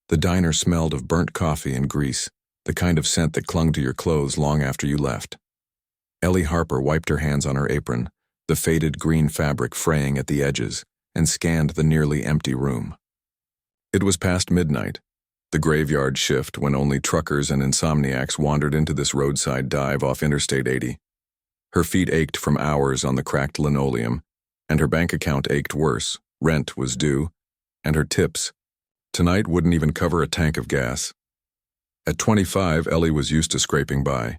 The diner smelled of burnt coffee and grease, the kind of scent that clung to your clothes long after you left. Ellie Harper wiped her hands on her apron, the faded green fabric fraying at the edges, and scanned the nearly empty room. It was past midnight, the graveyard shift when only truckers and insomniacs wandered into this roadside dive off Interstate 80. Her feet ached from hours on the cracked linoleum, and her bank account ached worse. Rent was due, and her tips tonight wouldn't even cover a tank of gas. At 25, Ellie was used to scraping by.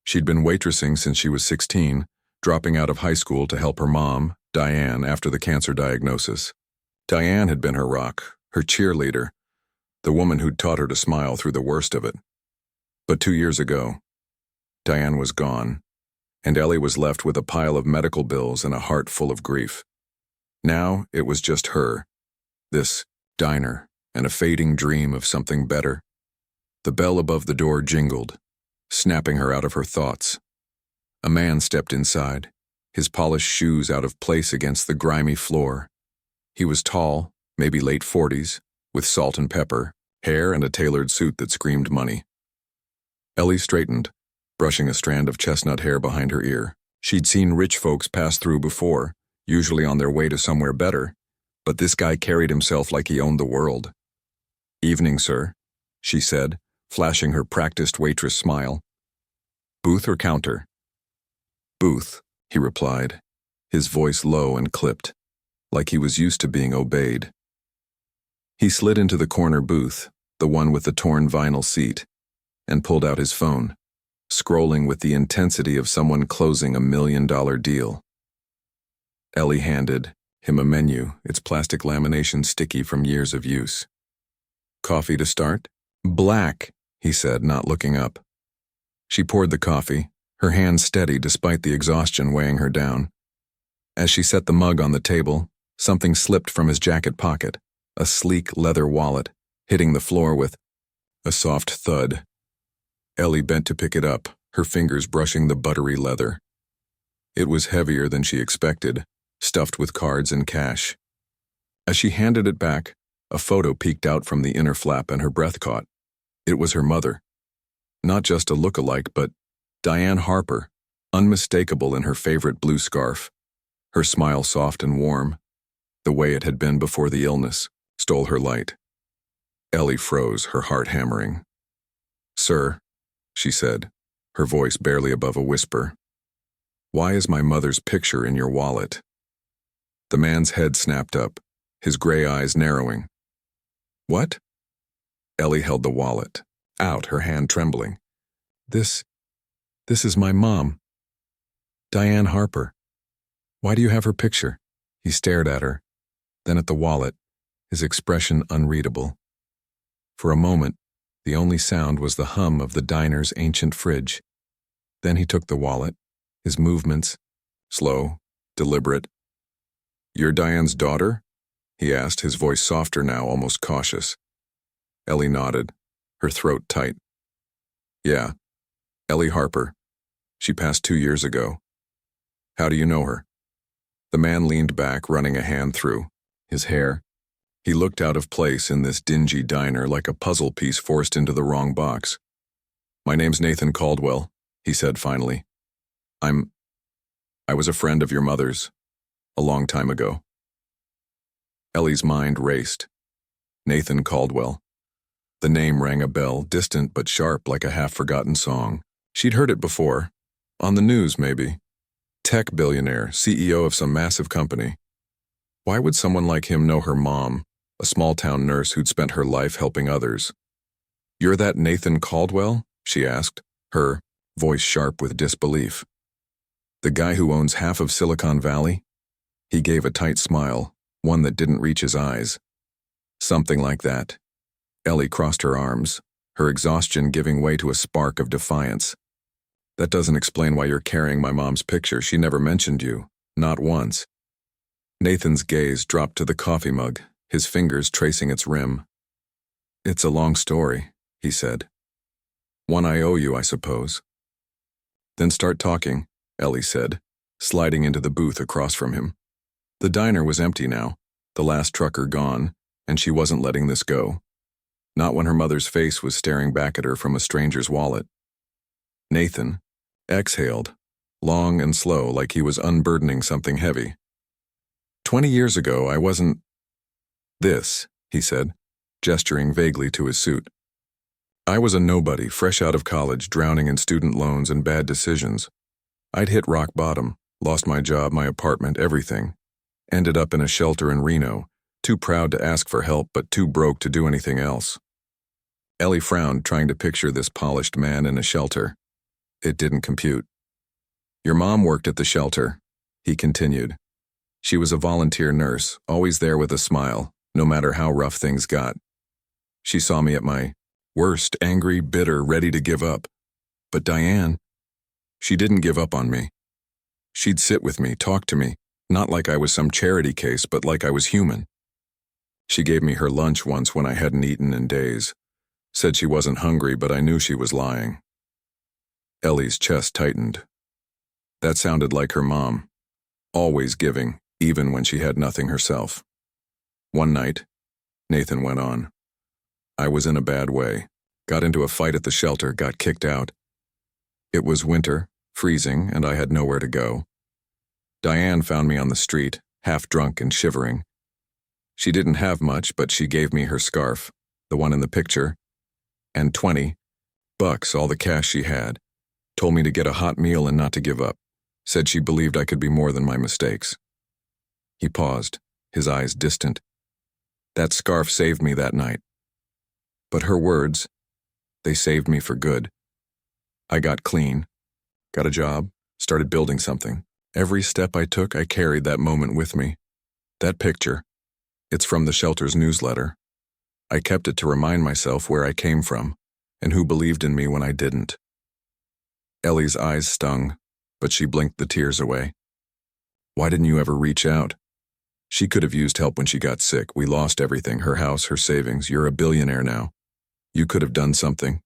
She'd been waitressing since she was 16, dropping out of high school to help her mom, Diane, after the cancer diagnosis. Diane had been her rock, her cheerleader, the woman who'd taught her to smile through the worst of it. But 2 years ago, Diane was gone, and Ellie was left with a pile of medical bills and a heart full of grief. Now it was just her, this diner, and a fading dream of something better. The bell above the door jingled, snapping her out of her thoughts. A man stepped inside, his polished shoes out of place against the grimy floor. He was tall, maybe late 40s, with salt and pepper, hair and a tailored suit that screamed money. Ellie straightened, brushing a strand of chestnut hair behind her ear. She'd seen rich folks pass through before, usually on their way to somewhere better, but this guy carried himself like he owned the world. "Evening, sir," she said, flashing her practiced waitress smile. "Booth or counter?" "Booth," he replied, his voice low and clipped, like he was used to being obeyed. He slid into the corner booth, the one with the torn vinyl seat, and pulled out his phone, scrolling with the intensity of someone closing $1 million deal. Ellie handed him a menu, its plastic lamination sticky from years of use. "Coffee to start?" "Black," he said, not looking up. She poured the coffee, her hand steady despite the exhaustion weighing her down. As she set the mug on the table, something slipped from his jacket pocket, a sleek leather wallet, hitting the floor with a soft thud. Ellie bent to pick it up, her fingers brushing the buttery leather. It was heavier than she expected, stuffed with cards and cash. As she handed it back, a photo peeked out from the inner flap and her breath caught. It was her mother. Not just a look-alike, but Diane Harper, unmistakable in her favorite blue scarf. Her smile soft and warm, the way it had been before the illness, stole her light. Ellie froze, her heart hammering. "Sir," she said, her voice barely above a whisper, "why is my mother's picture in your wallet?" The man's head snapped up, his gray eyes narrowing. "What?" Ellie held the wallet out, her hand trembling. This is my mom. Diane Harper. Why do you have her picture?" He stared at her, then at the wallet, his expression unreadable. For a moment, the only sound was the hum of the diner's ancient fridge. Then he took the wallet, his movements, slow, deliberate. "You're Diane's daughter?" he asked, his voice softer now, almost cautious. Ellie nodded, her throat tight. "Yeah, Ellie Harper. She passed 2 years ago. How do you know her?" The man leaned back, running a hand through his hair. He looked out of place in this dingy diner like a puzzle piece forced into the wrong box. "My name's Nathan Caldwell," he said finally. I was a friend of your mother's, a long time ago." Ellie's mind raced. Nathan Caldwell. The name rang a bell, distant but sharp like a half-forgotten song. She'd heard it before. On the news, maybe. Tech billionaire, CEO of some massive company. Why would someone like him know her mom, a small-town nurse who'd spent her life helping others? "You're that Nathan Caldwell?" she asked, her voice sharp with disbelief. "The guy who owns half of Silicon Valley?" He gave a tight smile, one that didn't reach his eyes. "Something like that." Ellie crossed her arms, her exhaustion giving way to a spark of defiance. "That doesn't explain why you're carrying my mom's picture. She never mentioned you, not once." Nathan's gaze dropped to the coffee mug, his fingers tracing its rim. "It's a long story," he said. "One I owe you, I suppose." "Then start talking," Ellie said, sliding into the booth across from him. The diner was empty now, the last trucker gone, and she wasn't letting this go. Not when her mother's face was staring back at her from a stranger's wallet. Nathan exhaled, long and slow, like he was unburdening something heavy. 20 years ago, I wasn't this, he said, gesturing vaguely to his suit. I was a nobody, fresh out of college, drowning in student loans and bad decisions. I'd hit rock bottom, lost my job, my apartment, everything. Ended up in a shelter in Reno, too proud to ask for help but too broke to do anything else. Ellie frowned, trying to picture this polished man in a shelter. It didn't compute. Your mom worked at the shelter, he continued. She was a volunteer nurse, always there with a smile, no matter how rough things got. She saw me at my worst, angry, bitter, ready to give up. But Diane, she didn't give up on me. She'd sit with me, talk to me, not like I was some charity case, but like I was human. She gave me her lunch once when I hadn't eaten in days. Said she wasn't hungry, but I knew she was lying. Ellie's chest tightened. That sounded like her mom, always giving, even when she had nothing herself. One night, Nathan went on, I was in a bad way, got into a fight at the shelter, got kicked out. It was winter, freezing, and I had nowhere to go. Diane found me on the street, half drunk and shivering. She didn't have much, but she gave me her scarf, the one in the picture, and $20, all the cash she had. Told me to get a hot meal and not to give up. Said she believed I could be more than my mistakes. He paused, his eyes distant. That scarf saved me that night. But her words, they saved me for good. I got clean, got a job, started building something. Every step I took, I carried that moment with me. That picture, it's from the shelter's newsletter. I kept it to remind myself where I came from and who believed in me when I didn't. Ellie's eyes stung, but she blinked the tears away. Why didn't you ever reach out? She could have used help when she got sick. We lost everything, her house, her savings. You're a billionaire now. You could have done something.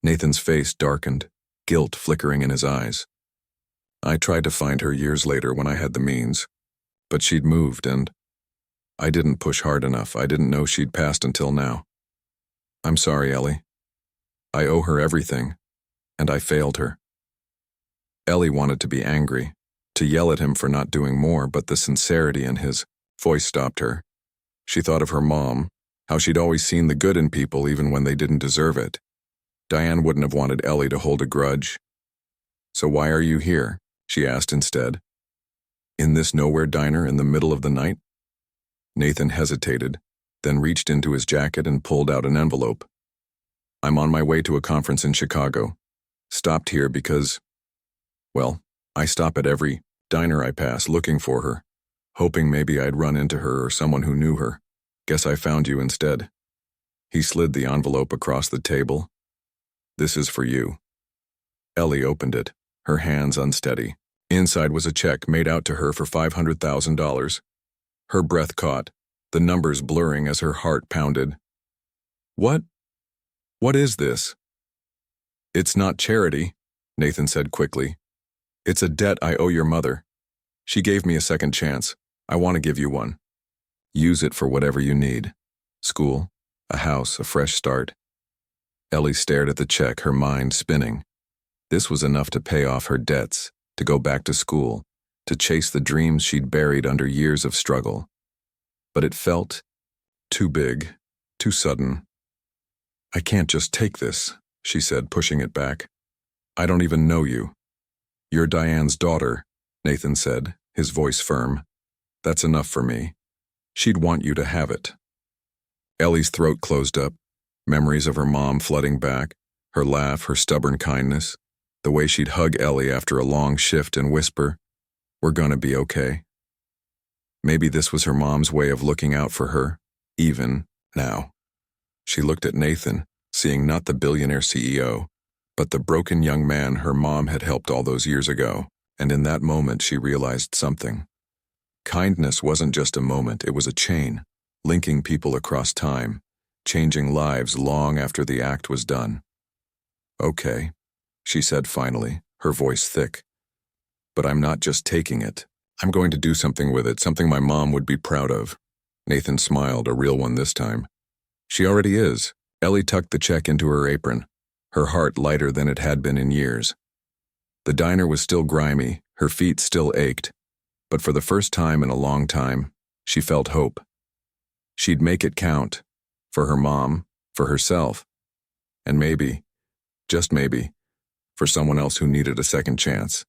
Nathan's face darkened, guilt flickering in his eyes. I tried to find her years later when I had the means, but she'd moved and I didn't push hard enough. I didn't know she'd passed until now. I'm sorry, Ellie. I owe her everything, and I failed her. Ellie wanted to be angry, to yell at him for not doing more, but the sincerity in his voice stopped her. She thought of her mom, how she'd always seen the good in people even when they didn't deserve it. Diane wouldn't have wanted Ellie to hold a grudge. So why are you here? She asked instead. In this nowhere diner in the middle of the night? Nathan hesitated, then reached into his jacket and pulled out an envelope. I'm on my way to a conference in Chicago. Stopped here because, well, I stop at every diner I pass looking for her, hoping maybe I'd run into her or someone who knew her. Guess I found you instead. He slid the envelope across the table. This is for you. Ellie opened it, her hands unsteady. Inside was a check made out to her for $500,000. Her breath caught, the numbers blurring as her heart pounded. What is this? It's not charity, Nathan said quickly. It's a debt I owe your mother. She gave me a second chance. I want to give you one. Use it for whatever you need. School, a house, a fresh start. Ellie stared at the check, her mind spinning. This was enough to pay off her debts, to go back to school, to chase the dreams she'd buried under years of struggle. But it felt too big, too sudden. I can't just take this, she said, pushing it back. I don't even know you. You're Diane's daughter, Nathan said, his voice firm. That's enough for me. She'd want you to have it. Ellie's throat closed up, memories of her mom flooding back, her laugh, her stubborn kindness, the way she'd hug Ellie after a long shift and whisper, "We're gonna be okay." Maybe this was her mom's way of looking out for her, even now. She looked at Nathan, seeing not the billionaire CEO, but the broken young man her mom had helped all those years ago, and in that moment she realized something. Kindness wasn't just a moment, it was a chain, linking people across time, changing lives long after the act was done. Okay, she said finally, her voice thick. But I'm not just taking it. I'm going to do something with it, something my mom would be proud of. Nathan smiled, a real one this time. She already is. Ellie tucked the check into her apron, her heart lighter than it had been in years. The diner was still grimy, her feet still ached, but for the first time in a long time, she felt hope. She'd make it count, for her mom, for herself, and maybe, just maybe, for someone else who needed a second chance.